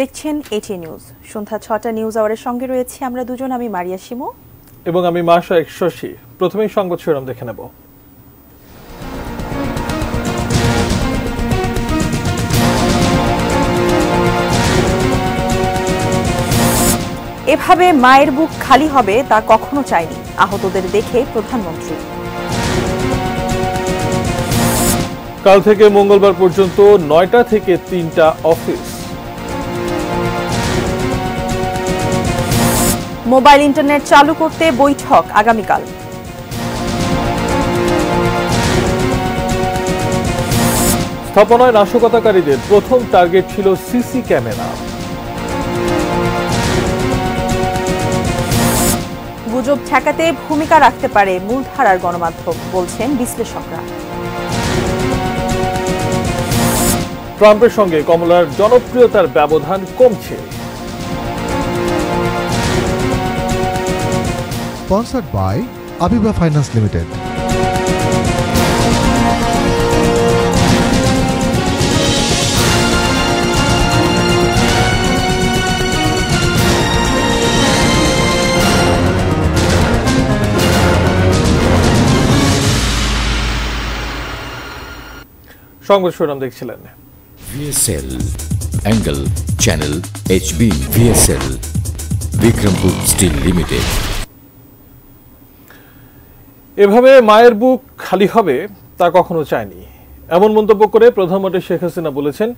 দেখছেন এটি নিউজ। সন্ধ্যা ৬টা নিউজ আওয়ারের সঙ্গে রয়েছে আমরা দুজন, আমি মারিয়া শিমু এবং আমি মাশা শশী। প্রথমেই সংবাদ শিরোনাম দেখে নেব। এভাবে মায়ের বুক খালি হবে তা কখনো চায়নি, আহতদের দেখে প্রধানমন্ত্রী। কাল থেকে মঙ্গলবার পর্যন্ত ৯টা থেকে ৩টা অফিস। মোবাইল ইন্টারনেট চালু করতে বৈঠক আগামীকাল। স্থাপনায় নাশকতাকারীদের প্রথম টার্গেট ছিল সিসি ক্যামেরা। গুজব ঠেকাতে ভূমিকা রাখতে পারে মূলধারার গণমাধ্যম, বলছেন বিশ্লেষকরা। ট্রাম্পের সঙ্গে কমলার জনপ্রিয়তার ব্যবধান কমছে। Sponsored by Abiba Finance Limited. সংবাদ শিরোনাম দেখছিলেন। VSL Angle Channel HB VSL Vikrampuর Steel Limited। এভাবে মায়ের বুক খালি হবে তা কখনো চায়নি, এমন মন্তব্য করে প্রধানমন্ত্রী শেখ হাসিনা বলেছেন,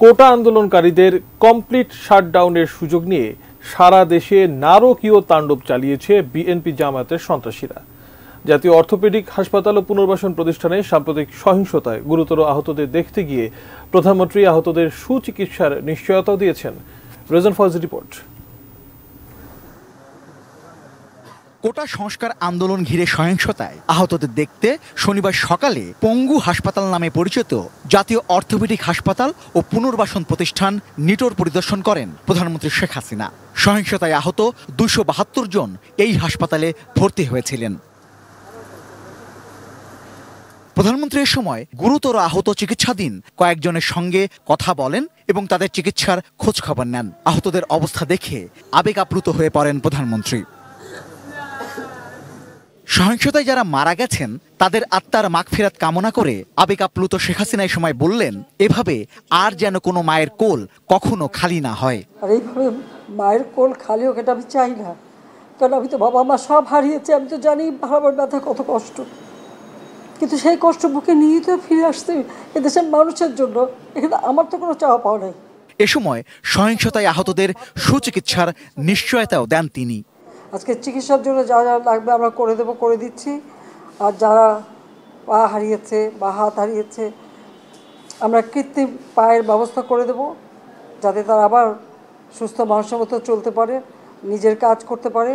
কোটা আন্দোলনকারীদের কমপ্লিট শাটডাউনের সুযোগ নিয়ে সারা দেশে নারকীয় তাণ্ডব চালিয়েছে বিএনপি জামায়াতের সন্ত্রাসীরা। জাতীয় অর্থোপেডিক হাসপাতাল ও পুনর্বাসন প্রতিষ্ঠানে সাম্প্রতিক সহিংসতায় গুরুতর আহতদের দেখতে গিয়ে প্রধানমন্ত্রী আহতদের সুচিকিৎসার নিশ্চয়তাও দিয়েছেন। রেজন ফয়জের রিপোর্ট। কোটা সংস্কার আন্দোলন ঘিরে সহিংসতায় আহতদের দেখতে শনিবার সকালে পঙ্গু হাসপাতাল নামে পরিচিত জাতীয় অর্থোপেডিক হাসপাতাল ও পুনর্বাসন প্রতিষ্ঠান নিটোর পরিদর্শন করেন প্রধানমন্ত্রী শেখ হাসিনা। সহিংসতায় আহত ২৭২ জন এই হাসপাতালে ভর্তি হয়েছিলেন। প্রধানমন্ত্রী এ সময় গুরুতর আহত চিকিৎসাধীন কয়েকজনের সঙ্গে কথা বলেন এবং তাদের চিকিৎসার খোঁজ খবর নেন। আহতদের অবস্থা দেখে আবেগ আপ্লুত হয়ে পড়েন প্রধানমন্ত্রী। সহিংসতায় যারা মারা গেছেন তাদের আত্মার মাগফিরাত কামনা করে আবেগ আপ্লুত শেখ হাসিনা এই সময় বললেন, এভাবে আর যেন কোনো মায়ের কোল কখনো খালি না হয়। আর এইভাবে মায়ের কোল খালি হোক এটা আমি চাই না, কারণ আমি তো বাবা মা সব হারিয়েছি, আমি তো জানি হারাবার ব্যথা কত কষ্ট, কিন্তু সেই কষ্ট বুকে নিয়ে তো ফিরে আসতে এদেশের মানুষের জন্য। এখানে আমার তো কোনো চাওয়া পাওয়া নাই। এ সময় সহিংসতায় আহতদের সুচিকিৎসার নিশ্চয়তাও দেন তিনি। আজকে চিকিৎসার জন্য যা যা লাগবে আমরা করে দেবো, করে দিচ্ছি। আর যারা পা হারিয়েছে বা হাত হারিয়েছে আমরা কৃত্রিম পায়ের ব্যবস্থা করে দেব, যাতে তারা আবার সুস্থ মানুষের মতো চলতে পারে, নিজের কাজ করতে পারে।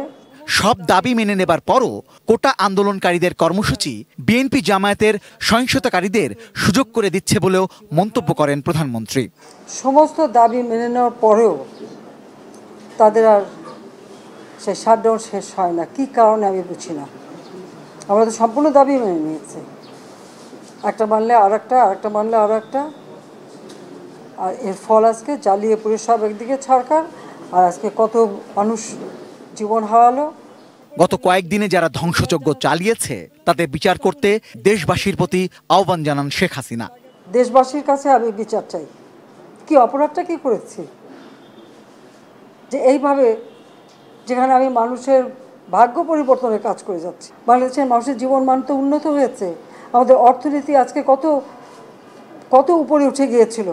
সব দাবি মেনে নেবার পরও কোটা আন্দোলনকারীদের কর্মসূচি বিএনপি জামায়াতের সহিংসতাকারীদের সুযোগ করে দিচ্ছে বলেও মন্তব্য করেন প্রধানমন্ত্রী। সমস্ত দাবি মেনে নেওয়ার পরেও তাদের আর সেই শাটডাউন শেষ হয় না, কী কারণে আমি বুঝি না। আমরা তো সম্পূর্ণ দাবি মেনে নিয়েছি, একটা মানলে আর একটা, আর একটা মানলে আর একটা, আর এর ফল আজকে জ্বালিয়ে পুড়ে সব একদিকে সরকার, আর আজকে কত মানুষ জীবন হারালো। গত কয়েকদিনে যারা ধ্বংসযজ্ঞ চালিয়েছে তাদের বিচার করতে দেশবাসীর প্রতি আহ্বান জানান শেখ হাসিনা। দেশবাসীর কাছে আমি বিচার চাই, কি অপরাধটা কি করেছি যে এইভাবে, যেখানে আমি মানুষের ভাগ্য পরিবর্তনের কাজ করে যাচ্ছি। বাংলাদেশের মানুষের জীবন মান তো উন্নত হয়েছে, আমাদের অর্থনীতি আজকে কত কত উপরে উঠে গিয়েছিল,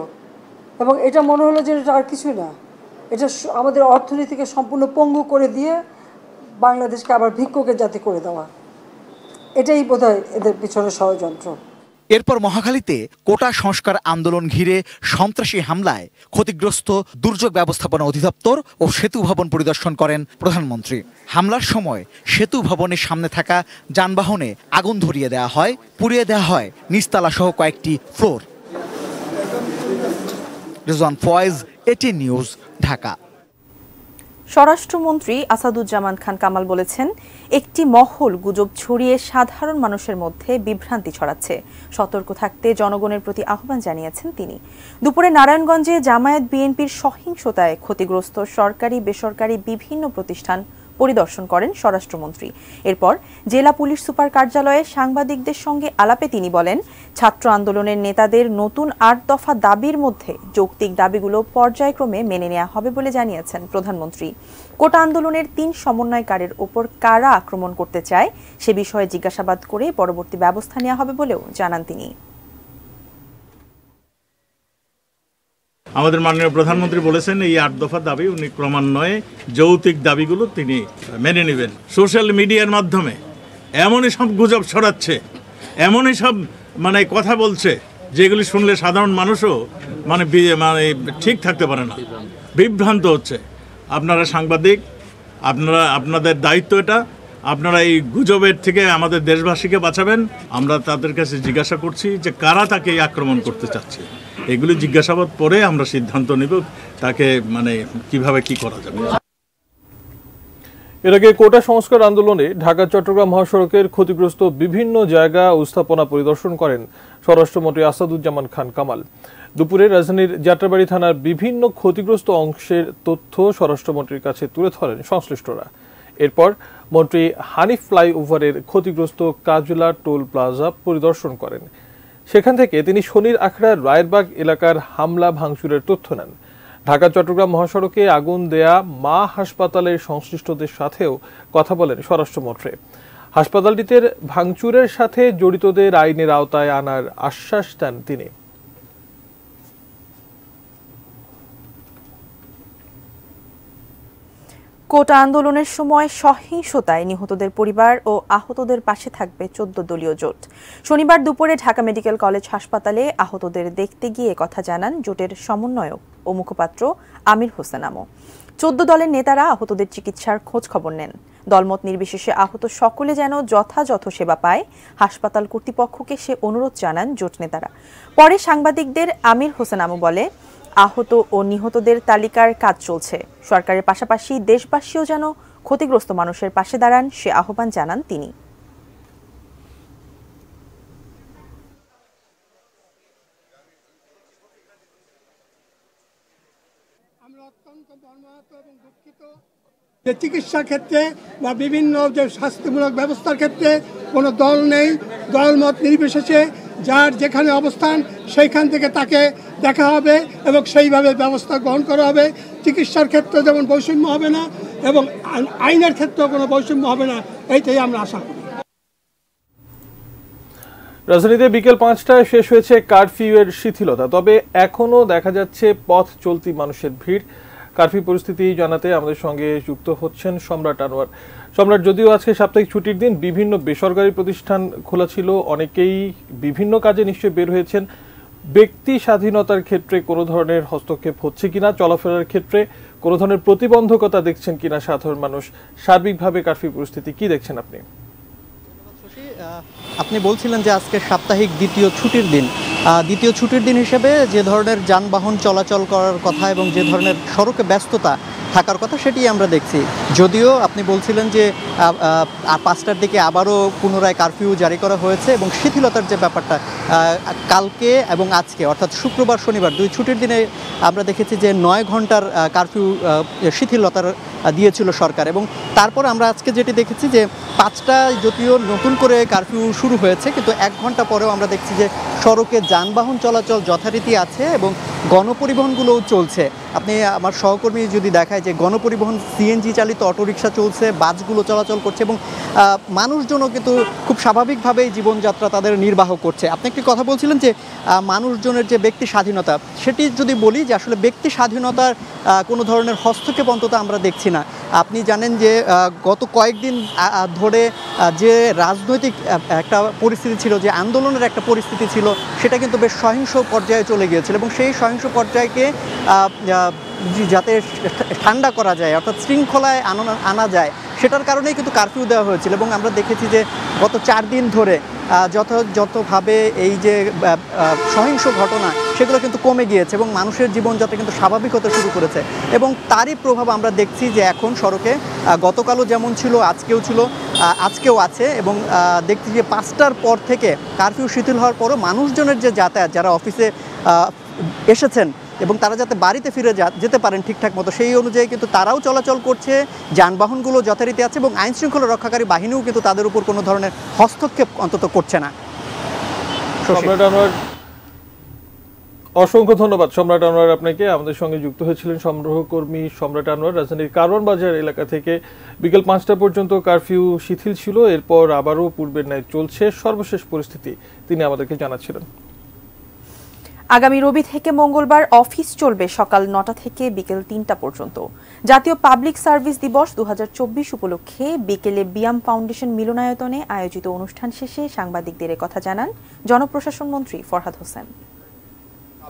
এবং এটা মনে হলো যে এটা আর কিছু না, এটা আমাদের অর্থনীতিকে সম্পূর্ণ পঙ্গু করে দিয়ে বাংলাদেশকে আবার ভিক্ষুকের জাতি করে দেওয়া, এটাই বোধহয় এদের পিছনে ষড়যন্ত্র। এরপর মহাখালীতে কোটা সংস্কার আন্দোলন ঘিরে সন্ত্রাসী হামলায় ক্ষতিগ্রস্ত দুর্যোগ ব্যবস্থাপনা অধিদপ্তর ও সেতু ভবন পরিদর্শন করেন প্রধানমন্ত্রী। হামলার সময় সেতু ভবনের সামনে থাকা যানবাহনে আগুন ধরিয়ে দেওয়া হয়, পুড়িয়ে দেওয়া হয় নিচতলা সহ কয়েকটি ফ্লোর। রেজওয়ান ফয়েজ, এটি নিউজ, ঢাকা। স্বরাষ্ট্রমন্ত্রী আসাদুজ্জামান খান কামাল বলেছেন, একটি মহল গুজব ছড়িয়ে সাধারণ মানুষের মধ্যে বিভ্রান্তি ছড়াচ্ছে। সতর্ক থাকতে জনগণের প্রতি আহ্বান জানিয়েছেন তিনি। দুপুরে নারায়ণগঞ্জে জামায়াত বিএনপির সহিংসতায় ক্ষতিগ্রস্ত সরকারি বেসরকারি বিভিন্ন প্রতিষ্ঠান পরিদর্শন করেন স্বরাষ্ট্রমন্ত্রী। এরপর জেলা পুলিশ সুপার কার্যালয়ে সাংবাদিকদের সঙ্গে আলাপে তিনি বলেন, ছাত্র আন্দোলনের নেতাদের নতুন ৮ দফা দাবির মধ্যে যৌক্তিক দাবিগুলো পর্যায়ক্রমে মেনে নেওয়া হবে বলে জানিয়েছেন প্রধানমন্ত্রী। কোটা আন্দোলনের ৩ সমন্বয়কারীর ওপর কারা আক্রমণ করতে চায় সে বিষয়ে জিজ্ঞাসাবাদ করে পরবর্তী ব্যবস্থা নেওয়া হবে বলেও জানান তিনি। আমাদের মাননীয় প্রধানমন্ত্রী বলেছেন এই ৮ দফা দাবি উনি ক্রমান্বয়ে যৌক্তিক দাবিগুলো তিনি মেনে নেবেন। সোশ্যাল মিডিয়ার মাধ্যমে এমনই সব গুজব ছড়াচ্ছে, এমনই সব কথা বলছে যেগুলি শুনলে সাধারণ মানুষও ঠিক থাকতে পারে না, বিভ্রান্ত হচ্ছে। আপনারা সাংবাদিক, আপনাদের দায়িত্ব এটা, আপনারা এই গুজবের থেকে আমাদের দেশবাসীকে বাঁচাবেন। আমরা তাদের কাছে জিজ্ঞাসা করছি যে কারা তাকে আক্রমণ করতে চাচ্ছে। এগুলি জিজ্ঞাসাবাদ পরে আমরা সিদ্ধান্ত নেব তাকে কিভাবে কি করা যাবে। এর আগে কোটা সংস্কার আন্দোলনে ঢাকা চট্টগ্রাম মহাসড়কের ক্ষতিগ্রস্ত বিভিন্ন জায়গা ও স্থাপনা পরিদর্শন করেন স্বরাষ্ট্রমন্ত্রী আসাদুজ্জামান খান কামাল। দুপুরে রাজধানীর যাত্রাবাড়ি থানার বিভিন্ন ক্ষতিগ্রস্ত অংশের তথ্য স্বরাষ্ট্রমন্ত্রীর কাছে তুলে ধরেন সংশ্লিষ্টরা। এরপর মন্ত্রী হানিফ ফ্লাইওভারের ক্ষতিগ্রস্ত কাজলা টোল প্লাজা পরিদর্শন করেন। সেখান থেকে তিনি শনির আখড়ার রায়েরবাগ এলাকার হামলা ভাঙচুরের তথ্য নেন। ঢাকা চট্টগ্রাম মহাসড়কে আগুন দেয়া মা হাসপাতালের সংশ্লিষ্টদের সাথেও কথা বলেন স্বরাষ্ট্রমন্ত্রী। হাসপাতালটিতে ভাঙচুরের সাথে জড়িতদের আইনের আওতায় আনার আশ্বাস দেন তিনি। কোটা আন্দোলনের সময় সহিংসতায় নিহতদের পরিবার ও আহতদের পাশে থাকবে 14 দলীয় জোট। শনিবার দুপুরে ঢাকা মেডিকেল কলেজ হাসপাতালে আহতদের দেখতে গিয়ে কথা জানান জোটের সমন্বয়ক ও মুখপাত্র আমির হোসেন আমো। 14 দলের নেতারা আহতদের চিকিৎসার খোঁজ খবর নেন। দলমত নির্বিশেষে আহত সকলে যেন যথাযথ সেবা পায়, হাসপাতাল কর্তৃপক্ষকে সে অনুরোধ জানান জোট নেতারা। পরে সাংবাদিকদের আমির হোসেন আমো বলে, আহত ও নিহতদের তালিকার কাজ চলছে। সরকারের পাশাপাশি দেশবাসীও যেন ক্ষতিগ্রস্ত মানুষের পাশে দাঁড়ান সে আহ্বান জানান তিনি। আমরা অত্যন্ত মর্মাহত এবং দুঃখিত যে চিকিৎসা ক্ষেত্রে বা বিভিন্ন যে স্বাস্থ্যমূলক ব্যবস্থার ক্ষেত্রে কোনো দল নেই। দলমত নির্বিশেষে যার যেখানে অবস্থান সেইখান থেকে তাকে দেখা হবে এবং সেইভাবে ব্যবস্থা গ্রহণ করা হবে। চিকিৎসার ক্ষেত্রে যেমন বৈষম্য হবে না এবং আইনের ক্ষেত্রেও কোনো বৈষম্য হবে না, এইটাই আমরা আশা করি। রাজধানীতে বিকেল 5টায় শেষ হয়েছে কারফিউয়ের শিথিলতা, তবে এখনো দেখা যাচ্ছে পথ চলতি মানুষের ভিড়। কারফিউ পরিস্থিতি জানাতে আমাদের সঙ্গে যুক্ত হচ্ছেন সম্রাট আনোয়ার। সম্রাট, যদিও আজকে সাপ্তাহিক ছুটির দিন, বিভিন্ন বেসরকারি প্রতিষ্ঠান খোলা ছিল, অনেকেই বিভিন্ন কাজে নিশ্চয়ই বের হয়েছেন। ব্যক্তি স্বাধীনতার ক্ষেত্রে কোনো ধরনের হস্তক্ষেপ হচ্ছে কিনা, চলাফেরার ক্ষেত্রে কোনো ধরনের প্রতিবন্ধকতা দেখছেন কিনা সাধারণ মানুষ, সার্বিকভাবে কারফিউ পরিস্থিতি কি দেখছেন আপনি? আপনি বলছিলেন যে আজকে সাপ্তাহিক দ্বিতীয় ছুটির দিন। দ্বিতীয় ছুটির দিন হিসেবে যে ধরনের যানবাহন চলাচল করার কথা এবং যে ধরনের সড়কে ব্যস্ততা থাকার কথা সেটি আমরা দেখছি। যদিও আপনি বলছিলেন যে 5টার দিকে আবারও পুনরায় কারফিউ জারি করা হয়েছে এবং শিথিলতার যে ব্যাপারটা কালকে এবং আজকে অর্থাৎ শুক্রবার শনিবার 2 ছুটির দিনে আমরা দেখেছি যে 9 ঘন্টার কারফিউ শিথিলতার দিয়েছিল সরকার। এবং তারপর আমরা আজকে যেটি দেখেছি যে 5টায় যদিও নতুন করে কারফিউ শুরু হয়েছে, কিন্তু 1 ঘন্টা পরেও আমরা দেখছি যে সড়কে যানবাহন চলাচল যথারীতি আছে এবং গণপরিবহনগুলোও চলছে। আপনি আমার সহকর্মী যদি দেখায় যে গণপরিবহন সিএনজি চালিত অটোরিকশা চলছে, বাসগুলো চলাচল করছে এবং মানুষজনও কিন্তু খুব স্বাভাবিকভাবেই জীবনযাত্রা তাদের নির্বাহ করছে। আপনি একটি কথা বলছিলেন যে মানুষজনের যে ব্যক্তি স্বাধীনতা, সেটি যদি বলি যে আসলে ব্যক্তি স্বাধীনতার কোনো ধরনের হস্তক্ষেপ অন্তত আমরা দেখছি না। আপনি জানেন যে গত কয়েকদিন ধরে যে রাজনৈতিক একটা পরিস্থিতি ছিল, যে আন্দোলনের একটা পরিস্থিতি ছিল, সেটা কিন্তু বেশ সহিংস পর্যায়ে চলে গিয়েছিল এবং সেই সহিংস পর্যায়কে যাতে ঠান্ডা করা যায় অর্থাৎ শৃঙ্খলায় আনা যায় সেটার কারণেই কিন্তু কারফিউ দেওয়া হয়েছিল। এবং আমরা দেখেছি যে গত 4 দিন ধরে যথাযথভাবে এই যে সহিংস ঘটনা সেগুলো কিন্তু কমে গিয়েছে এবং মানুষের জীবনযাত্রা কিন্তু স্বাভাবিক হতে শুরু করেছে এবং তারই প্রভাব আমরা দেখছি যে এখন সড়কে গতকালও যেমন ছিল আজকেও আছে এবং দেখছি যে 5টার পর থেকে কারফিউ শিথিল হওয়ার পরও মানুষজনের যে যাতায়াত, যারা অফিসে এসেছেন এবং তারা যাতে বাড়িতে ফিরে যেতে পারেন ঠিকঠাক মতো, সেই অনুযায়ী কিন্তু তারাও চলাচল করছে, যানবাহনগুলো যথারীতি আছে এবং আইনশৃঙ্খলা রক্ষাকারী বাহিনীও কিন্তু তাদের উপর কোনো ধরনের হস্তক্ষেপ অন্তত করছে না। অসংখ্য ধন্যবাদ সম্রাট আনোয়ার আপনাকে। আমাদের সঙ্গে যুক্ত হয়েছিলেন সংগ্রহকর্মী সম্রাট আনোয়ার। রাজধানীর কারওয়ান বাজার এলাকা থেকে বিকেল 5টা পর্যন্ত কারফিউ শিথিল ছিল, এরপর আবারও পূর্বের ন্যায় চলছে। সর্বশেষ পরিস্থিতি তিনি আমাদেরকে জানাচ্ছিলেন। আগামী রবি থেকে মঙ্গলবার অফিস চলবে সকাল 9টা থেকে বিকেল 3টা পর্যন্ত। জাতীয় পাবলিক সার্ভিস দিবস 2024 উপলক্ষে বিকেলে বিয়াম ফাউন্ডেশন মিলনায়তনে আয়োজিত অনুষ্ঠান শেষে সাংবাদিকদের কথা জানান জনপ্রশাসন মন্ত্রী ফরহাদ হোসেন।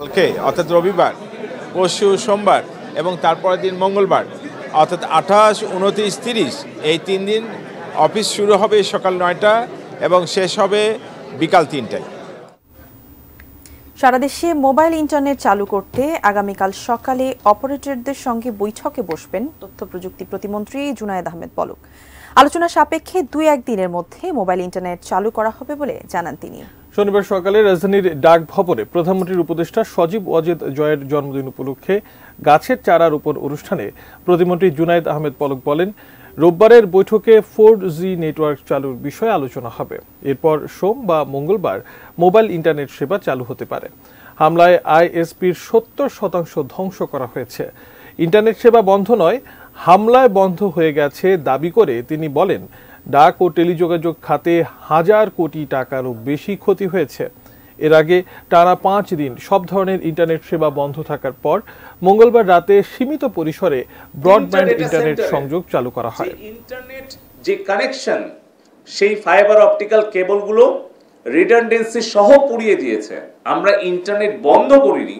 কালকে অর্থাৎ রবিবার, পরশু সোমবার এবং তারপরের দিন মঙ্গলবার অর্থাৎ 28, 29, 30 এই 3 দিন অফিস শুরু হবে সকাল 9টা এবং শেষ হবে বিকাল 3টায়। সারা দেশে মোবাইল ইন্টারনেট চালু করতে আগামীকাল সকালে অপারেটরদের সঙ্গে বৈঠকে বসবেন তথ্য প্রযুক্তি প্রতিমন্ত্রী জুনায়েদ আহমেদ পলক। আলোচনা সাপেক্ষে 2-1 দিনের মধ্যে মোবাইল ইন্টারনেট চালু করা হবে বলে জানান তিনি। শনিবার সকালে রাজধানীর ডাক ভবনে প্রধানমন্ত্রীর উপদেষ্টা সজীব ওয়াজেদ জয়ের জন্মদিন উপলক্ষে গাছের চারা রোপণ অনুষ্ঠানে প্রতিমন্ত্রী জুনায়েদ আহমেদ পলক বলেন, রোববারের বৈঠকে 4G নেটওয়ার্ক চালুর বিষয়ে আলোচনা হবে। এরপর সোম বা মঙ্গলবার মোবাইল ইন্টারনেট সেবা চালু হতে পারে। হামলায় আইএসপির 70% ধ্বংস করা হয়েছে। ইন্টারনেট সেবা বন্ধ নয়, হামলায় বন্ধ হয়ে গেছে দাবি করে তিনি বলেন, ডাক ও টেলিযোগাযোগ খাতে 1000 কোটি টাকারও বেশি ক্ষতি হয়েছে। এর আগে টানা 5 দিন সব ধরনের ইন্টারনেট সেবা বন্ধ থাকার পর মঙ্গলবার রাতে সীমিত পরিসরে ব্রডব্যান্ড ইন্টারনেট সংযোগ চালু করা হয়। ইন্টারনেট যে কানেকশন, সেই ফাইবার অপটিক্যাল কেবলগুলো রিডান্ডেন্সি সহ পুড়িয়ে দিয়েছে। আমরা ইন্টারনেট বন্ধ করিনি,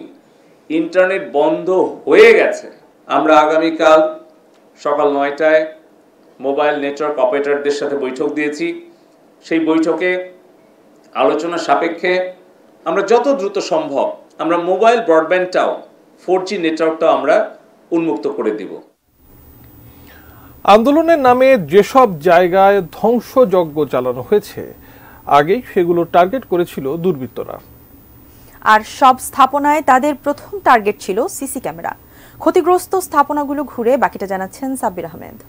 ইন্টারনেট বন্ধ হয়ে গেছে। আমরা আগামীকাল সকাল 9টায় মোবাইল নেটওয়ার্ক অপারেটরদের সাথে বৈঠক দিয়েছি। সেই বৈঠকে আলোচনা সাপেক্ষে আমরা যত দ্রুত সম্ভব আমরা মোবাইল ব্রডব্যান্ডটাও 4G নেটওয়ার্কটাও আমরা উন্মুক্ত করে দিব। আন্দোলনের নামে যেসব জায়গায় ধ্বংসযজ্ঞ চালানো হয়েছে আগেই সেগুলো টার্গেট করেছিল দুর্বৃত্তরা, আর সব স্থাপনায় তাদের প্রথম টার্গেট ছিল সিসি ক্যামেরা। ক্ষতিগ্রস্ত স্থাপনাগুলো ঘুরে বাকিটা জানাচ্ছেন সাব্বির আহমেদ।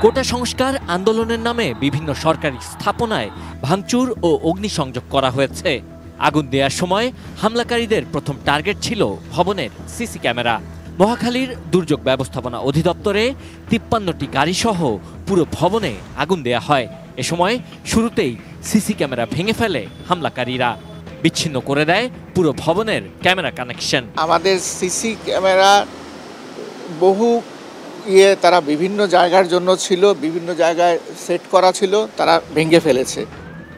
কোটা সংস্কার আন্দোলনের নামে বিভিন্ন সরকারি স্থাপনায় ভাঙচুর ও অগ্নিসংযোগ করা হয়েছে। আগুন দেওয়ার সময় হামলাকারীদের প্রথম টার্গেট ছিল ভবনের সিসি ক্যামেরা। মহাখালীর দুর্যোগ ব্যবস্থাপনা অধিদপ্তরে 53টি গাড়িসহ পুরো ভবনে আগুন দেয়া হয়। এ সময় শুরুতেই সিসি ক্যামেরা ভেঙে ফেলে হামলাকারীরা, বিচ্ছিন্ন করে দেয় পুরো ভবনের ক্যামেরা কানেকশন। আমাদের সিসি ক্যামেরা বহু তারা বিভিন্ন জায়গার জন্য ছিল, বিভিন্ন জায়গায় সেট করা ছিল, তারা ভেঙে ফেলেছে।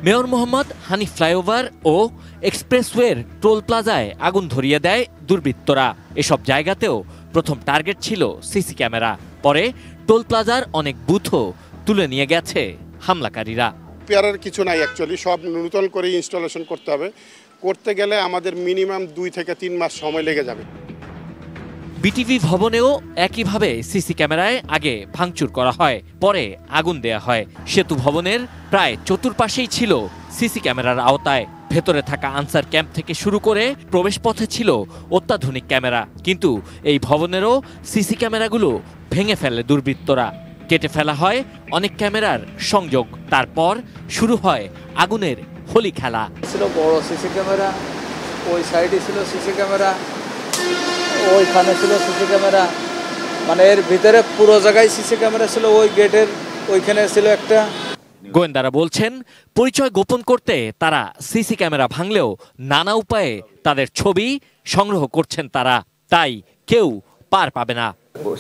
মেয়র মোহাম্মদ হানিফ ফ্লাইওভার ও এক্সপ্রেসওয়ের টোল প্লাজায় আগুন ধরিয়ে দেয় দুর্বৃত্তরা। এসব জায়গাতেও প্রথম টার্গেট ছিল সিসি ক্যামেরা। পরে টোল প্লাজার অনেক বুথও তুলে নিয়ে গেছে হামলাকারীরা। রিপেয়ারের কিছু নাই, অ্যাকচুয়ালি সব নতুন করে ইনস্টলেশন করতে হবে। করতে গেলে আমাদের মিনিমাম 2 থেকে 3 মাস সময় লেগে যাবে। বিটিভি ভবনেও একইভাবে সিসি ক্যামেরায় আগে ভাঙচুর করা হয়, পরে আগুন দেয়া হয়। সেতু ভবনের প্রায় চতুর্পাশেই ছিল সিসি ক্যামেরার আওতায়। ভেতরে থাকা আনসার ক্যাম্প থেকে শুরু করে প্রবেশপথে ছিল অত্যাধুনিক ক্যামেরা। কিন্তু এই ভবনেরও সিসি ক্যামেরাগুলো ভেঙে ফেলে দুর্বৃত্তরা। কেটে ফেলা হয় অনেক ক্যামেরার সংযোগ। তারপর শুরু হয় আগুনের হোলি খেলা। ছিল বড় সিসি ক্যামেরা, ওই সাইডে ছিল সিসি ক্যামেরা, ওইখানে ছিল সিসি ক্যামেরা, মানে এর ভিতরে পুরো জায়গায় সিসি ক্যামেরা ছিল। ওই গেটের ওইখানে ছিল একটা। গোয়েন্দারা বলছেন, পরিচয় গোপন করতে তারা সিসি ক্যামেরা ভাঙলেও নানা উপায়ে তাদের ছবি সংগ্রহ করছেন তারা, তাই কেউ পার পাবে না।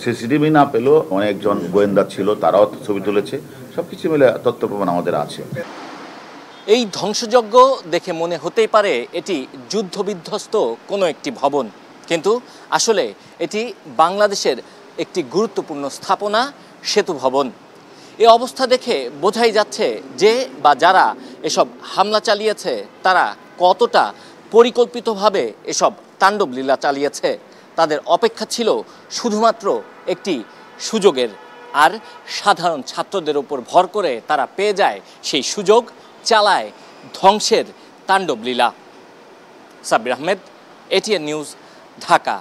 সিসিটিভি না পেলেও অনেকজন গোয়েন্দা ছিল, তারাও ছবি তুলেছে। সবকিছু মিলে তথ্য প্রমাণ আমাদের আছে। এই ধ্বংসযজ্ঞ দেখে মনে হতেই পারে এটি যুদ্ধবিধ্বস্ত কোনো একটি ভবন, কিন্তু আসলে এটি বাংলাদেশের একটি গুরুত্বপূর্ণ স্থাপনা, সেতু ভবন। এই অবস্থা দেখে বোঝাই যাচ্ছে যে বা যারা এসব হামলা চালিয়েছে, তারা কতটা পরিকল্পিতভাবে এসব তাণ্ডব লীলা চালিয়েছে। তাদের অপেক্ষা ছিল শুধুমাত্র একটি সুযোগের, আর সাধারণ ছাত্রদের উপর ভর করে তারা পেয়ে যায় সেই সুযোগ, চালায় ধ্বংসের তাণ্ডব লীলা। সাব্বির আহমেদ, এটিএন নিউজ, ঢাকা।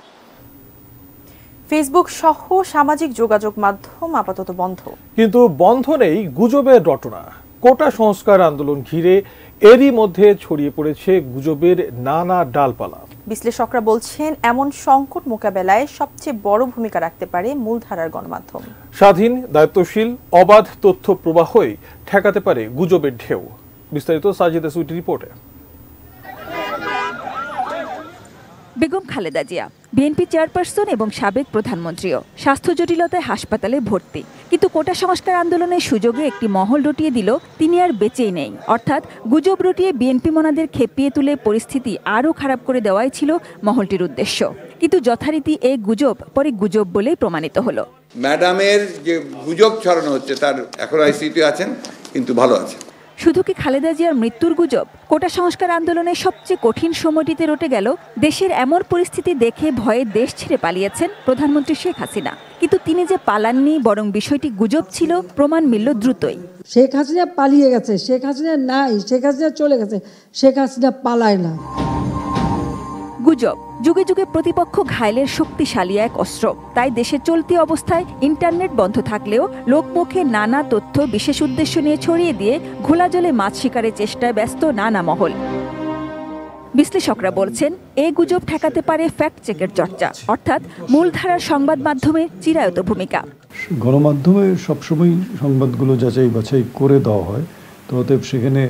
ফেসবুক সহ সামাজিক যোগাযোগ মাধ্যম আপাতত বন্ধ, কিন্তু বন্ধ নেই গুজবের রটনা। কোটা সংস্কার আন্দোলন ঘিরে এরই মধ্যে ছড়িয়ে পড়েছে গুজবের নানা ডালপালা। বিশ্লেষকরা বলছেন এমন সংকট মোকাবেলায় সবচেয়ে বড় ভূমিকা রাখতে পারে মূলধারার গণমাধ্যম। স্বাধীন, দায়িত্বশীল, অবাধ তথ্য প্রবাহই ঠেকাতে পারে গুজবের ঢেউ। বিস্তারিত সাজিদা সুইটি রিপোর্টে। বেগম খালেদা জিয়া বিএনপি চেয়ারপারসন এবং সাবেক প্রধানমন্ত্রীও স্বাস্থ্য জটিলতায় হাসপাতালে ভর্তি, কিন্তু কোটা সংস্কার আন্দোলনের সুযোগে একটি মহল রটিয়ে দিল তিনি আর বেঁচেই নেই। অর্থাৎ গুজব রটিয়ে বিএনপি মনাদের খেপিয়ে তুলে পরিস্থিতি আরও খারাপ করে দেওয়াই ছিল মহলটির উদ্দেশ্য। কিন্তু যথারীতি এই গুজব পরে গুজব বলেই প্রমাণিত হলো। ম্যাডামের যে গুজব ছড়ানো হচ্ছে তার এখন আইসিইউতে আছেন, কিন্তু ভালো আছে। শুধু কি খালেদা জিয়ার মৃত্যুর গুজব? কোটা সংস্কার আন্দোলনের সবচেয়ে কঠিন সময়টিতে রটে গেল দেশের এমন পরিস্থিতি দেখে ভয়ে দেশ ছেড়ে পালিয়েছেন প্রধানমন্ত্রী শেখ হাসিনা। কিন্তু তিনি যে পালাননি, বরং বিষয়টি গুজব ছিল, প্রমাণ মিলল দ্রুতই। শেখ হাসিনা পালিয়ে গেছে, শেখ হাসিনা নাই, শেখ হাসিনা চলে গেছে, শেখ হাসিনা পালায় না। গুজব যুগে যুগে প্রতিপক্ষ ঘায়েলের শক্তিশালী এক অস্ত্র। তাই দেশে চলতি অবস্থায় ইন্টারনেট বন্ধ থাকলেও লোকমুখে নানা তথ্য বিশেষ উদ্দেশ্য নিয়ে ছড়িয়ে দিয়ে ঘোলা জলে মাছ শিকারের চেষ্টায় ব্যস্ত নানা মহল। বিশ্লেষকরা বলছেন এই গুজব ঠেকাতে পারে ফ্যাক্ট চেকের চর্চা, অর্থাৎ মূলধারার সংবাদ মাধ্যমের চিরায়ত ভূমিকা। গণমাধ্যমে সবসময় সংবাদগুলো যাচাই বাছাই করে দেওয়া হয়, তো অতএব সেখানে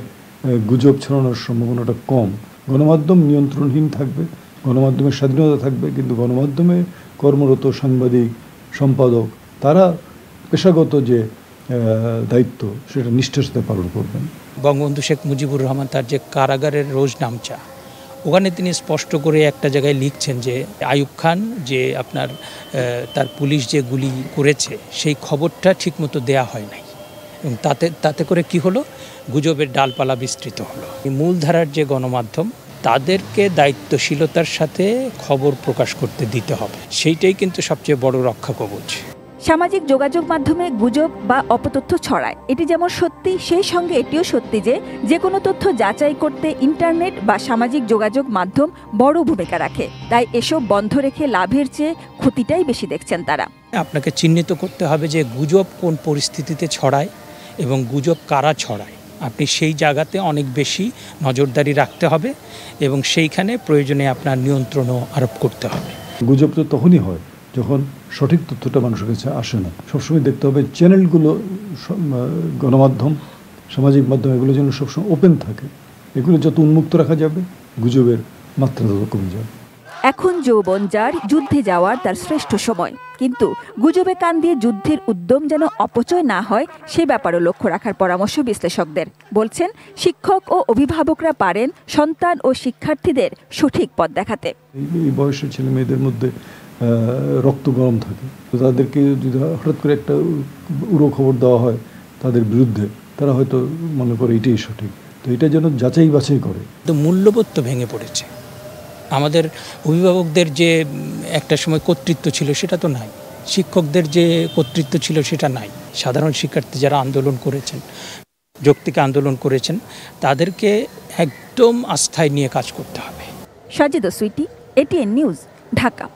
গুজব ছড়ানোর সম্ভাবনাটা কম। গণমাধ্যম নিয়ন্ত্রণহীন থাকবে, গণমাধ্যমের স্বাধীনতা থাকবে, কিন্তু গণমাধ্যমে কর্মরত সাংবাদিক, সম্পাদক তারা পেশাগত যে দায়িত্ব সেটা নিষ্ঠার সাথে পালন করবেন। বঙ্গবন্ধু শেখ মুজিবুর রহমান তার যে কারাগারের রোজনামচা, ওখানে তিনি স্পষ্ট করে একটা জায়গায় লিখছেন যে আইয়ুব খান যে আপনার তার পুলিশ যে গুলি করেছে সেই খবরটা ঠিকমতো দেয়া হয় নাই, এবং তাতে করে কি হলো, গুজবের ডালপালা বিস্তৃত হলো। মূলধারার যে গণমাধ্যম, তাদেরকে দায়িত্বশীলতার সাথে খবর প্রকাশ করতে দিতে হবে, সেইটাই কিন্তু সবচেয়ে বড় রক্ষা কবচ। সামাজিক যোগাযোগ মাধ্যমে গুজব বা অপতথ্য ছড়ায়, এটি যেমন সত্যি, সেই সঙ্গে এটিও সত্যি যে কোনো তথ্য যাচাই করতে ইন্টারনেট বা সামাজিক যোগাযোগ মাধ্যম বড় ভূমিকা রাখে। তাই এসব বন্ধ রেখে লাভের চেয়ে ক্ষতিটাই বেশি দেখছেন তারা। আপনাকে চিহ্নিত করতে হবে যে গুজব কোন পরিস্থিতিতে ছড়ায় এবং গুজব কারা ছড়ায়। আপনি সেই জায়গাতে অনেক বেশি নজরদারি রাখতে হবে এবং সেইখানে প্রয়োজনে আপনার নিয়ন্ত্রণও আরোপ করতে হবে। গুজব তো তখনই হয় যখন সঠিক তথ্যটা মানুষের কাছে আসে না। সবসময় দেখতে হবে চ্যানেলগুলো, গণমাধ্যম, সামাজিক মাধ্যম, এগুলো যেন সবসময় ওপেন থাকে। এগুলো যত উন্মুক্ত রাখা যাবে, গুজবের মাত্রা তত কমে যাবে। এখন যৌবন যার, যুদ্ধে যাওয়ার তার শ্রেষ্ঠ সময়, কিন্তু গুজবে কান দিয়ে যুদ্ধের উদ্যম যেন অপচয় না হয় সে ব্যাপারেও লক্ষ্য রাখার পরামর্শ বিশ্লেষকদের। বলছেন শিক্ষক ও অভিভাবকরা পারেন সন্তান ও শিক্ষার্থীদের সঠিক পথ দেখাতে। এই বয়সের ছেলে মেয়েদের মধ্যে রক্ত গরম থাকে, তো তাদেরকে যদি হঠাৎ করে একটা উড়ো খবর দেওয়া হয় তাদের বিরুদ্ধে, তারা হয়তো মনে করে এটাই সঠিক। তো এটা যেন যাচাই বাছাই করে। তো মূল্যবোধ তো ভেঙে পড়েছে। আমাদের অভিভাবকদের যে একটা সময় কর্তৃত্ব ছিল সেটা তো নাই, শিক্ষকদের যে কর্তৃত্ব ছিল সেটা নাই। সাধারণ শিক্ষার্থী যারা আন্দোলন করেছেন, যৌক্তিক আন্দোলন করেছেন, তাদেরকে একদম আস্থায় নিয়ে কাজ করতে হবে। সাজিদা সুইটি, এটিএন নিউজ, ঢাকা।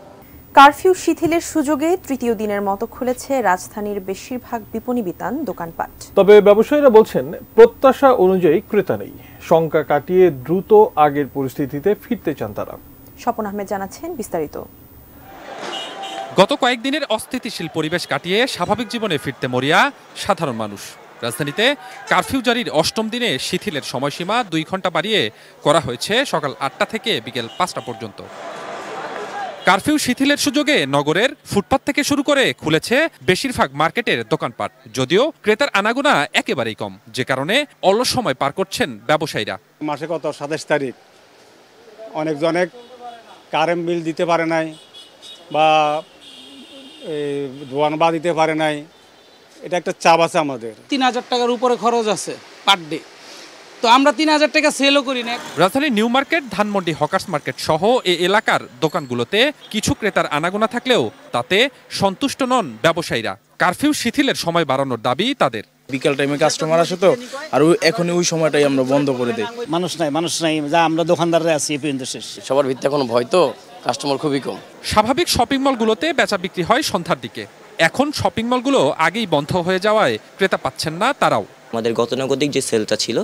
কারফিউ শিথিলের সুযোগে তৃতীয় দিনের মতো খুলেছে রাজধানীর বেশিরভাগ বিপণী বিতান দোকানপাট। তবে ব্যবসায়ীরা বলছেন প্রত্যাশা অনুযায়ী ক্রেতা নেই। শঙ্কা কাটিয়ে দ্রুত আগের পরিস্থিতিতে ফিরতে চান তারা। স্বপন আহমেদ জানাচ্ছেন বিস্তারিত। গত কয়েকদিনের অস্থিতিশীল পরিবেশ কাটিয়ে স্বাভাবিক জীবনে ফিরতে মরিয়া সাধারণ মানুষ। রাজধানীতে কারফিউ জারির অষ্টম দিনে শিথিলের সময়সীমা 2 ঘন্টা বাড়িয়ে করা হয়েছে সকাল 8টা থেকে বিকেল 5টা পর্যন্ত। কারফিউ শিথিলের সুযোগে নগরের ফুটপাত থেকে শুরু করে খুলেছে বেশিরভাগ মার্কেটের দোকানপাট, যদিও ক্রেতার আনাগোনা একেবারেই কম, যে কারণে অলস সময় পার করছেন ব্যবসায়ীরা। মাসে কত 27 তারিখ, অনেক কারেন্ট বিল দিতে পারে নাই বা দোয়ান বা দিতে পারে নাই, এটা একটা চাপ আছে আমাদের। 3000 টাকার উপরে খরচ আছে পার ডে, তো আমরা 3000 টাকা সেলও করি না। রাজধানীর new market, Dhanmondi hawkers market সহ এই এলাকার দোকানগুলোতে কিছু ক্রেতার আনাগোনা থাকলেও তাতে সন্তুষ্ট নন ব্যবসায়ীরা। কারফিউ শিথিলের সময় বাড়ানোর দাবি তাদের। বিকাল টাইমে কাস্টমার আসে তো, আর এখন ওই সময়টাই আমরা বন্ধ করে দিই। মানুষ নাই যা আমরা দোকানদাররা আছি এই পর্যন্ত শেষ। সবার ভিত্তি এখন ভয় তো, কাস্টমার খুবই কম। স্বাভাবিক শপিং মলগুলোতে বেচা বিক্রি হয় সন্ধ্যার দিকে। এখন শপিং মলগুলো আগেই বন্ধ হয়ে যাওয়ায় ক্রেতা পাচ্ছেন না তারাও। আমাদের গতানুগতিক যে সেলটা ছিল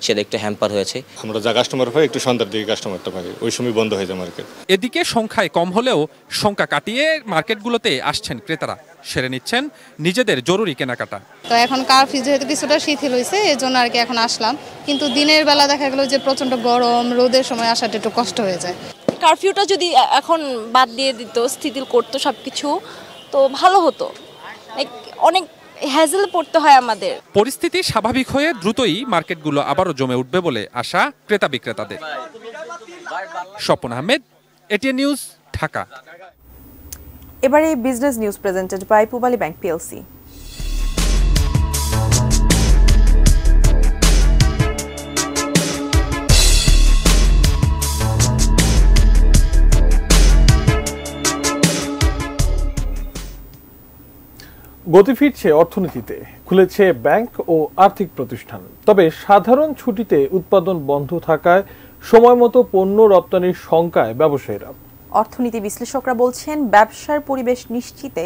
সেটা একটু হ্যাম্পার হয়েছে। আমরা যা কাস্টমার পাই একটু সন্ধ্যার দিকে কাস্টমারটা পাই, ওই সময় বন্ধ হয়ে যায় মার্কেট। এদিকে সংখ্যায় কম হলেও শঙ্কা কাটিয়ে মার্কেটগুলোতে আসছেন ক্রেতারা, সেরে নিচ্ছেন নিজেদের জরুরি কেনাকাটা। তো এখন কারফিউ যেহেতু কিছুটা শিথিল হয়েছে এজন্য আর কি এখন আসলাম, কিন্তু দিনের বেলা দেখা গেল যে প্রচন্ড গরম, রোদের সময় আসাটা একটু কষ্ট হয়ে যায়। কারফিউটা যদি এখন বাদ দিয়ে দিত, শিথিল করতো সবকিছু, তো ভালো হতো। অনেক হ্যাজেল পড়তে হয় আমাদের। পরিস্থিতি স্বাভাবিক হয়ে দ্রুতই মার্কেটগুলো আবারও জমে উঠবে বলে আশা ক্রেতা বিক্রেতাদের। স্বপন আহমেদ, এটিএন নিউজ, ঢাকা। এবারে business news presented by Pubali Bank PLC. গতি ফিরছে অর্থনীতিতে, খুলেছে ব্যাংক ও আর্থিক প্রতিষ্ঠান। তবে সাধারণ ছুটিতে উৎপাদন বন্ধ থাকায় সময়মতো পণ্য রপ্তানির শঙ্কায় ব্যবসায়ীরা। অর্থনীতি বিশ্লেষকরা বলছেন, ব্যবসার পরিবেশ নিশ্চিতে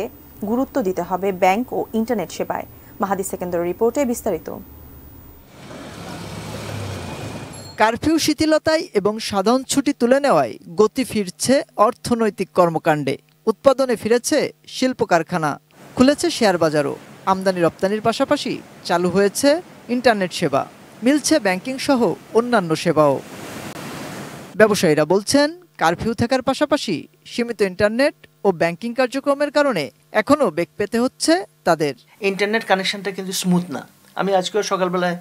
গুরুত্ব দিতে হবে ব্যাংক ও ইন্টারনেট সেবায়। মাহাদি সেকেন্দারের রিপোর্টে বিস্তারিত। কারফিউ শিথিলতায় এবং সাধারণ ছুটি তুলে নেওয়ায় গতি ফিরছে অর্থনৈতিক কর্মকাণ্ডে। উৎপাদনে ফিরেছে শিল্প কারখানা, খুলেছে শেয়ার বাজারও। আমদানি রপ্তানির পাশাপাশি চালু হয়েছে ইন্টারনেট সেবা, মিলছে ব্যাংকিং সহ অন্যান্য সেবাও। ব্যবসায়ীরা বলছেন, কারফিউ থাকার পাশাপাশি সীমিত ইন্টারনেট ও ব্যাংকিং কার্যক্রমের কারণে এখনও বেগ পেতে হচ্ছে তাদের। ইন্টারনেট কানেকশনটা কিন্তু স্মুথ না। আমি আজকেও সকালবেলায়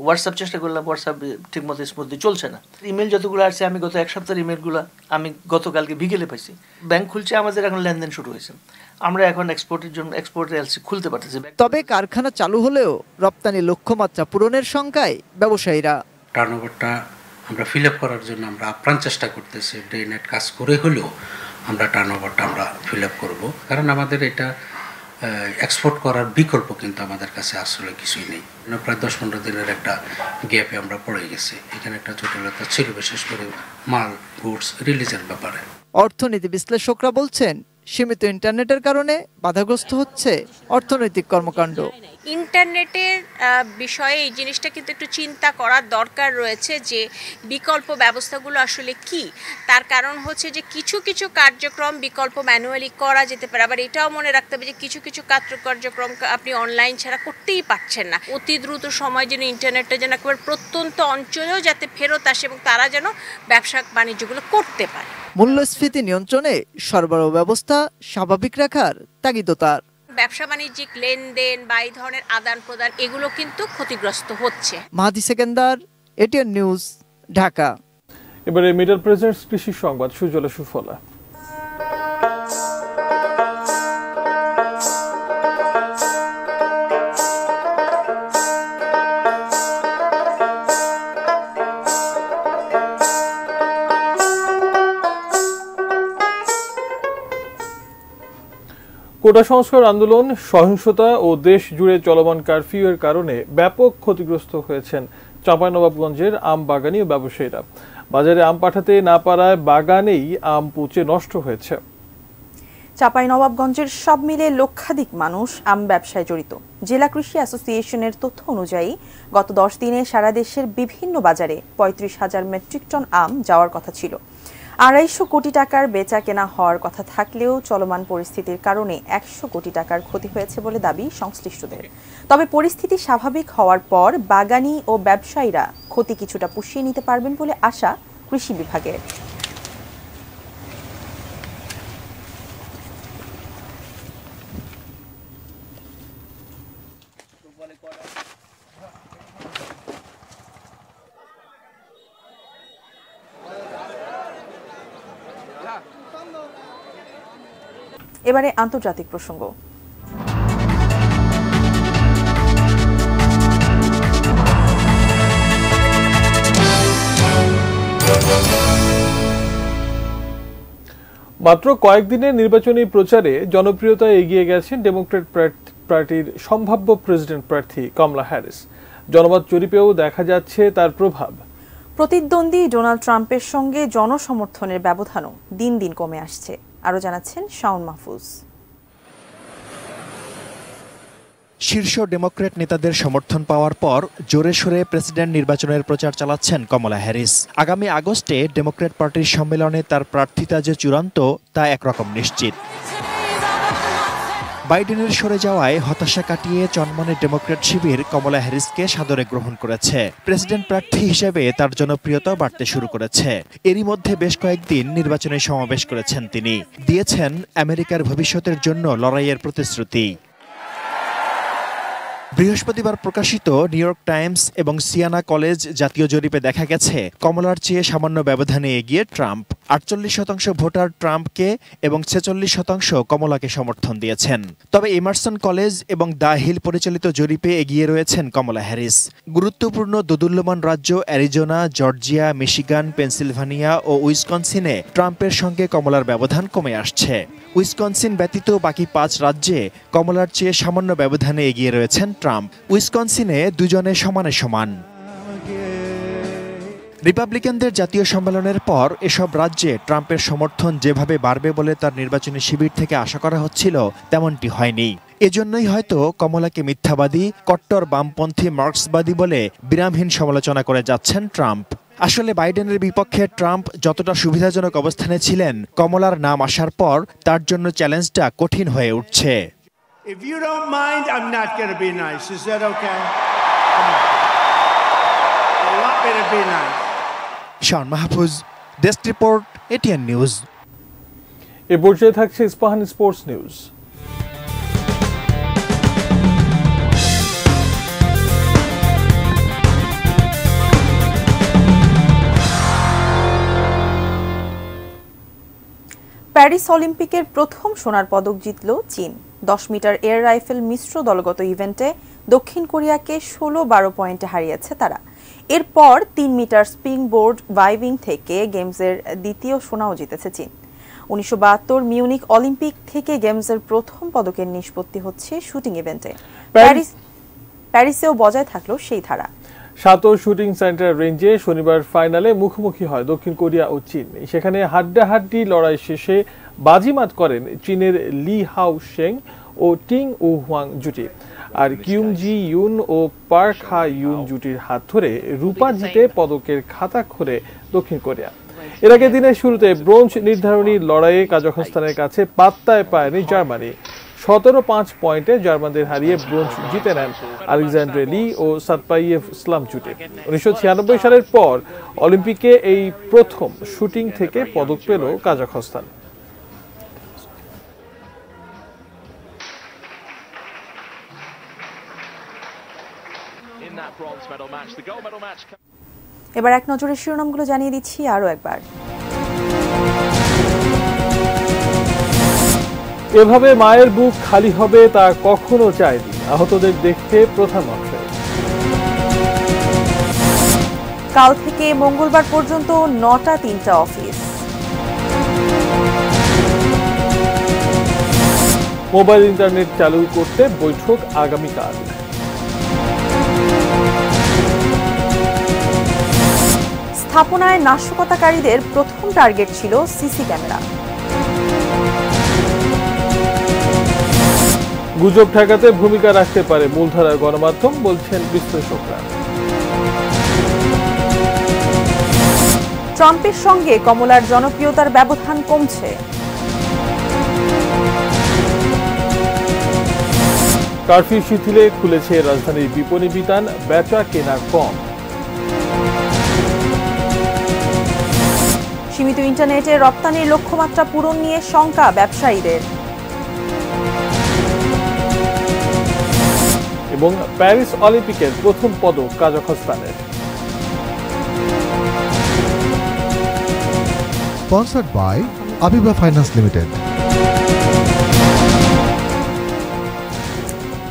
হোয়াটসঅ্যাপ চেষ্টা করলাম, হোয়াটসঅ্যাপ ঠিকমতো স্মুথলি চলছে না। ইমেল যতগুলো আসছে, আমি গত এক সপ্তাহের ইমেলগুলো আমি গতকালকে বিকেলে পাইছি। ব্যাংক খুলছে, আমাদের এখন লেনদেন শুরু হয়েছে। আমরা এখন এক্সপোর্টের জন্য এক্সপোর্ট এলসি খুলতে পারতেছি। তবে কারখানা চালু হলেও রপ্তানি লক্ষ্যমাত্রা পূরণের শঙ্কায় ব্যবসায়ীরা। টার্নওভারটা আমরা ফিল আপ করার জন্য আমরা আপ্রাণ চেষ্টা করতেছি। ডে নাইট কাজ করে হলেও আমরা টার্নওভারটা আমরা ফিল আপ করবো, কারণ আমাদের এটা এক্সপোর্ট করার বিকল্প কিন্তু আমাদের কাছে আসলে কিছুই নেই। প্রায় 10-15 দিনের একটা গ্যাপে আমরা পড়ে গেছি। এখানে একটা জটিলতা ছিল, বিশেষ করে মাল গুডস রিলিজের ব্যাপারে। অর্থনীতি বিশ্লেষকরা বলছেন, সীমিত ইন্টারনেটের কারণে বাধাগ্রস্ত হচ্ছে অর্থনৈতিক কর্মকাণ্ড। ইন্টারনেটের বিষয়ে এই জিনিসটা কিন্তু একটু চিন্তা করার দরকার রয়েছে যে বিকল্প ব্যবস্থাগুলো আসলে কি। তার কারণ হচ্ছে যে কিছু কিছু কার্যক্রম বিকল্প ম্যানুয়ালি করা যেতে পারে, আবার এটাও মনে রাখতে হবে যে কিছু কিছু কার্যক্রম আপনি অনলাইন ছাড়া করতেই পারছেন না। অতি দ্রুত সময় যেন ইন্টারনেটটা যেন একেবারে প্রত্যন্ত অঞ্চলেও যাতে ফেরত আসে এবং তারা যেন ব্যবসা বাণিজ্যগুলো করতে পারে। মূল্যস্ফীতি নিয়ন্ত্রণে সরবরাহ ব্যবস্থা স্বাভাবিক রাখার তাগিদ তার। ব্যবসা বাণিজ্যিক লেনদেন বা এই ধরনের আদান প্রদান এগুলো কিন্তু ক্ষতিগ্রস্ত হচ্ছে। মাহাদি সেকেন্দার, এটিএন নিউজ, ঢাকা। এবারে মিডল প্রেজেন্টস কৃষি সংবাদ, সুজলা সুফলা। কোটা সংস্কার আন্দোলন, সহিংসতা ও দেশ জুড়ে চলমান কারফিউ এর কারণে ব্যাপক ক্ষতিগ্রস্ত হয়েছেন চাঁপাইনবাবগঞ্জের আম বাগানি ও ব্যবসায়ীরা। বাজারে আম পাঠাতে না পারায় বাগানেই আম পচে নষ্ট হয়েছে। চাঁপাইনবাবগঞ্জের সব মিলে লক্ষাধিক মানুষ আম ব্যবসায় জড়িত। জেলা কৃষি অ্যাসোসিয়েশনের তথ্য অনুযায়ী গত 10 দিনে সারা দেশের বিভিন্ন বাজারে 35,000 মেট্রিক টন আম যাওয়ার কথা ছিল। 250 কোটি টাকার বেচা কেনা হওয়ার কথা থাকলেও চলমান পরিস্থিতির কারণে 100 কোটি টাকার ক্ষতি হয়েছে বলে দাবি সংশ্লিষ্টদের। তবে পরিস্থিতি স্বাভাবিক হওয়ার পর বাগানি ও ব্যবসায়ীরা ক্ষতি কিছুটা পুষিয়ে নিতে পারবেন বলে আশা কৃষি বিভাগের। এবারে আন্তর্জাতিক প্রসঙ্গ। মাত্র কয়েকদিনের নির্বাচনী প্রচারে জনপ্রিয়তায় এগিয়ে গেছেন ডেমোক্র্যাট পার্টির সম্ভাব্য প্রেসিডেন্ট প্রার্থী কমলা হ্যারিস। জনমত জরিপেও দেখা যাচ্ছে তার প্রভাব। প্রতিদ্বন্দ্বী ডোনাল্ড ট্রাম্পের সঙ্গে জনসমর্থনের ব্যবধানও দিন দিন কমে আসছে। আরও জানাচ্ছেন শাওন মাহফুজ। শীর্ষ ডেমোক্র্যাট নেতাদের সমর্থন পাওয়ার পর জোরে সোরে প্রেসিডেন্ট নির্বাচনের প্রচার চালাচ্ছেন কমলা হ্যারিস। আগামী আগস্টে ডেমোক্র্যাট পার্টির সম্মেলনে তার প্রার্থিতা যে চূড়ান্ত তা একরকম নিশ্চিত। বাইডেনের সরে যাওয়ায় হতাশা কাটিয়ে চনমনে ডেমোক্র্যাট শিবির কমলা হ্যারিসকে সাদরে গ্রহণ করেছে। প্রেসিডেন্ট প্রার্থী হিসেবে তার জনপ্রিয়তা বাড়তে শুরু করেছে। এরই মধ্যে বেশ কয়েকদিন নির্বাচনী সমাবেশ করেছেন তিনি, দিয়েছেন আমেরিকার ভবিষ্যতের জন্য লড়াইয়ের প্রতিশ্রুতি। বৃহস্পতিবার প্রকাশিত নিউ ইয়র্ক টাইমস এবং সিয়ানা কলেজ জাতীয় জরিপে দেখা গেছে কমলার চেয়ে সামান্য ব্যবধানে এগিয়ে ট্রাম্প। 48% ভোটার ট্রাম্পকে এবং 46% কমলাকে সমর্থন দিয়েছেন। তবে এমারসন কলেজ এবং দ্য হিল পরিচালিত জরিপে এগিয়ে রয়েছেন কমলা হ্যারিস। গুরুত্বপূর্ণ দোদুল্যমান রাজ্য অ্যারিজোনা, জর্জিয়া, মিশিগান, পেনসিলভানিয়া ও উইসকনসিনে ট্রাম্পের সঙ্গে কমলার ব্যবধান কমে আসছে। উইসকনসিন ব্যতীত বাকি 5 রাজ্যে কমলার চেয়ে সামান্য ব্যবধানে এগিয়ে রয়েছেন ট্রাম্প। উইসকনসিনে দুজনে সমানে সমান। রিপাবলিকানদের জাতীয় সম্মেলনের পর এসব রাজ্যে ট্রাম্পের সমর্থন যেভাবে বাড়বে বলে তার নির্বাচনী শিবির থেকে আশা করা হচ্ছিল তেমনটি হয়নি। এজন্যই হয়তো কমলাকে মিথ্যাবাদী, কট্টর বামপন্থী মার্ক্সবাদী বলে বিরামহীন সমালোচনা করে যাচ্ছেন ট্রাম্প। আসলে বাইডেনের বিপক্ষে ট্রাম্প যতটা সুবিধাজনক অবস্থানে ছিলেন, কমলার নাম আসার পর তার জন্য চ্যালেঞ্জটা কঠিন হয়ে উঠছে। If you don't mind, I'm not going to be nice. Is that okay? You want me to be nice? Shaon Mahfuz, desk report, ATN news. এ পর্যায়ে থাকছে ইস্পাহানি স্পোর্টস নিউজ। প্যারিস অলিম্পিকের প্রথম সোনার পদক জিতল চীন। 10 মিটার এয়ার রাইফেল মিশ্র দলগত ইভেন্টে দক্ষিণ কোরিয়াকে 16-12 পয়েন্টে হারিয়েছে তারা। এরপর 3 মিটার স্প্রিং বোর্ড ভাইভিং থেকে গেমসের দ্বিতীয় সোনাও জিতেছে চীন। 1972 মিউনিক অলিম্পিক থেকে গেমসের প্রথম পদকের নিষ্পত্তি হচ্ছে শুটিং ইভেন্টে। প্যারিসেও বজায় থাকলো সেই ধারা। সাতো শুটিং সেন্টার রেঞ্জে শনিবার ফাইনালে মুখোমুখি হয় দক্ষিণ কোরিয়া ও চীন। সেখানে হাড্ডাহাড্ডি লড়াই শেষে বাজিমাত করেন চীনের লি হাও শেং ও টিং উ হুয়াং জুটি। আর কিউং জি ইউন ও পার্ক হা ইউন জুটির হাত ধরে রূপা জিতে পদকের খাতা খোলে দক্ষিণ কোরিয়া। এর আগে দিনের শুরুতে ব্রোঞ্জ নির্ধারণী লড়াইয়ে কাজাখস্তানের কাছে পাত্তায় পায়নি জার্মানি। 17-5 পয়েন্টে জার্মানদের হারিয়ে ব্রোঞ্জ জিতে নেন আলেকজান্ডার লি ও সাতপাইয়েভ ইসলাম জুটি। 1996 সালের পর অলিম্পিকে এই প্রথম শুটিং থেকে পদক পেল কাজাখস্তান। এবার এক নজরে শিরোনামগুলো জানিয়ে দিচ্ছি আরও একবার। এভাবে মায়ের বুক খালি হবে তা কখনো চায়নি, আহতদের দেখতে প্রধানমন্ত্রী। কাল থেকে মঙ্গলবার পর্যন্ত 9টা 3টা অফিস। মোবাইল ইন্টারনেট চালু করতে বৈঠক আগামীকাল। স্থাপনায় নাশকতাকারীদের প্রথম টার্গেট ছিল সিসি ক্যামেরা। গুজব ঠেকাতে ভূমিকা রাখতে পারে মূলধারার গণমাধ্যম, বলছেন বিশ্লেষকরা। ট্রাম্পের সঙ্গে কমলার জনপ্রিয়তার ব্যবধান কমছে। কারফিউ শিথিলে খুলেছে রাজধানীর বিপণী বিতান, বেচা কেনা কম। সীমিত ইন্টারনেটে রপ্তানির লক্ষ্যমাত্রা পূরণ নিয়ে শঙ্কা ব্যবসায়ীদের। এবং প্যারিস অলিম্পিকের প্রথম পদক কাজাখস্তানের। Sponsored by Abiba Finance Limited.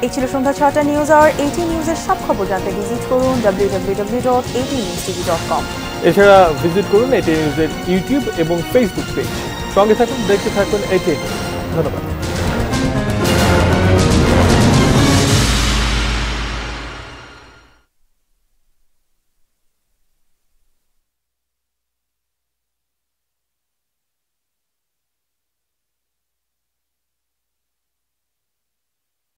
এই ছিল সন্ধ্যা 6টা নিউজ আওয়ার। ATN নিউজের সব খবর জানতে ভিজিট করুন www.atnewstv.com। এছাড়া ভিজিট করুন ATN নিউজের ইউটিউব এবং ফেসবুক পেজ। সঙ্গে থাকুন, দেখতে থাকুন ATN। ধন্যবাদ।